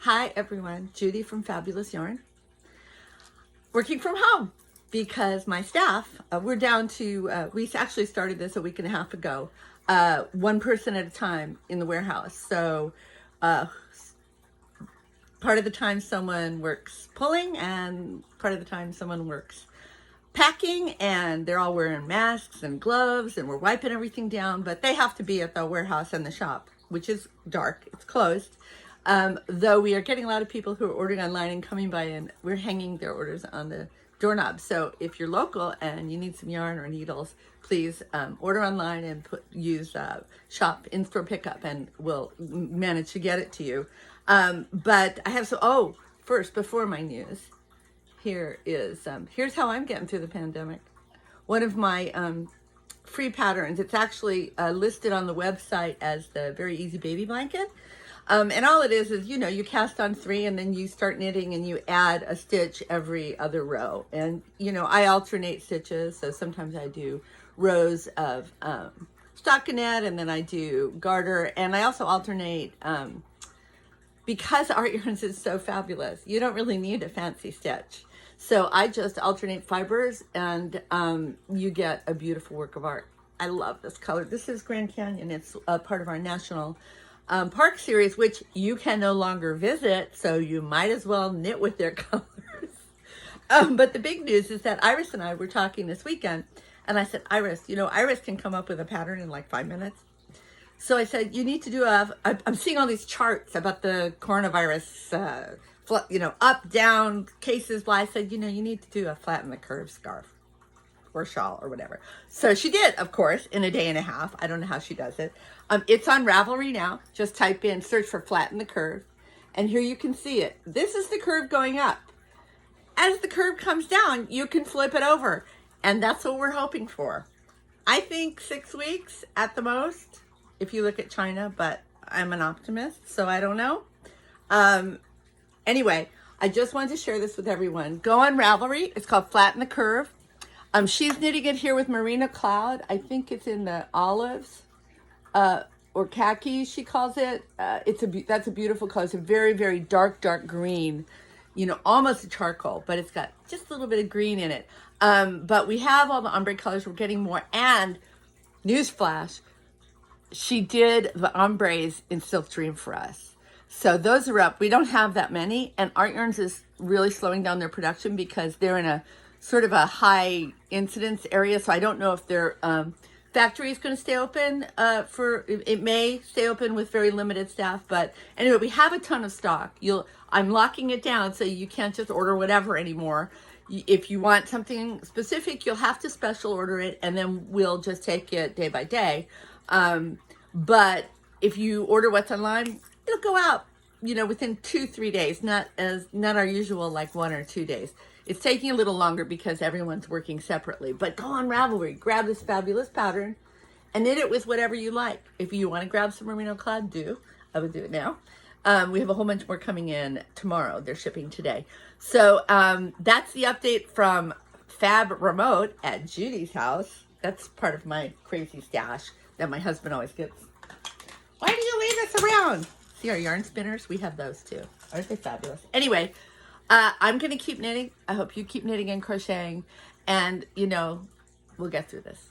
Hi everyone, Judy from Fabulousyarn. Working from home because my staff, we're down to, we actually started this a week and a half ago, one person at a time in the warehouse. So part of the time someone works pulling and part of the time someone works packing, and they're all wearing masks and gloves and we're wiping everything down, but they have to be at the warehouse and the shop, which is dark, it's closed. Though we are getting a lot of people who are ordering online and coming by, and we're hanging their orders on the doorknob. So if you're local and you need some yarn or needles, please order online and use shop in-store pickup, and we'll manage to get it to you. But I have first, before my news, here is here's how I'm getting through the pandemic. One of my free patterns. It's actually listed on the website as the Very Easy Baby Blanket. And all it is, you cast on 3 and then you start knitting and you add a stitch every other row. And, I alternate stitches. So sometimes I do rows of stockinette and then I do garter. And I also alternate, because Artyarns is so fabulous, you don't really need a fancy stitch. So I just alternate fibers and you get a beautiful work of art. I love this color. This is Grand Canyon. It's a part of our national park series, which you can no longer visit, so you might as well knit with their colors. But the big news is that Iris and I were talking this weekend, and I said, Iris, Iris can come up with a pattern in like 5 minutes. So I said, you need to do I'm seeing all these charts about the coronavirus, up, down, cases, blah. I said, you need to do a flatten the curve scarf or shawl or whatever. So she did, of course, in a day and a half. I don't know how she does it. It's on Ravelry now. Just type in, search for Flatten the Curve. And here you can see it. This is the curve going up. As the curve comes down, you can flip it over. And that's what we're hoping for. I think 6 weeks at the most, if you look at China, but I'm an optimist, so I don't know. Anyway, I just wanted to share this with everyone. Go on Ravelry. It's called Flatten the Curve. She's knitting it here with Merino Cloud. I think it's in the olives or khaki, she calls it. That's a beautiful color. It's a very, very dark, dark green, almost a charcoal, but it's got just a little bit of green in it. But we have all the ombre colors. We're getting more. And newsflash, she did the ombres in Silk Dream for us. So those are up. We don't have that many. And Artyarns is really slowing down their production because they're in a sort of a high incidence area. So I don't know if their factory is going to stay open it may stay open with very limited staff. But anyway, we have a ton of stock. I'm locking it down so you can't just order whatever anymore. If you want something specific, you'll have to special order it, and then we'll just take it day by day. But if you order what's online, it'll go out, within 2-3 days, not our usual like 1 or 2 days. It's taking a little longer because everyone's working separately. But go on Ravelry, grab this fabulous pattern, and knit it with whatever you like. If you want to grab some Merino Cloud, I would do it now. We have a whole bunch more coming in tomorrow. They're shipping today. So that's the update from Fab Remote at Judy's house. That's part of my crazy stash that my husband always gets. Why do you leave this around? See our yarn spinners? We have those too. Aren't they fabulous? Anyway, I'm going to keep knitting. I hope you keep knitting and crocheting. And, we'll get through this.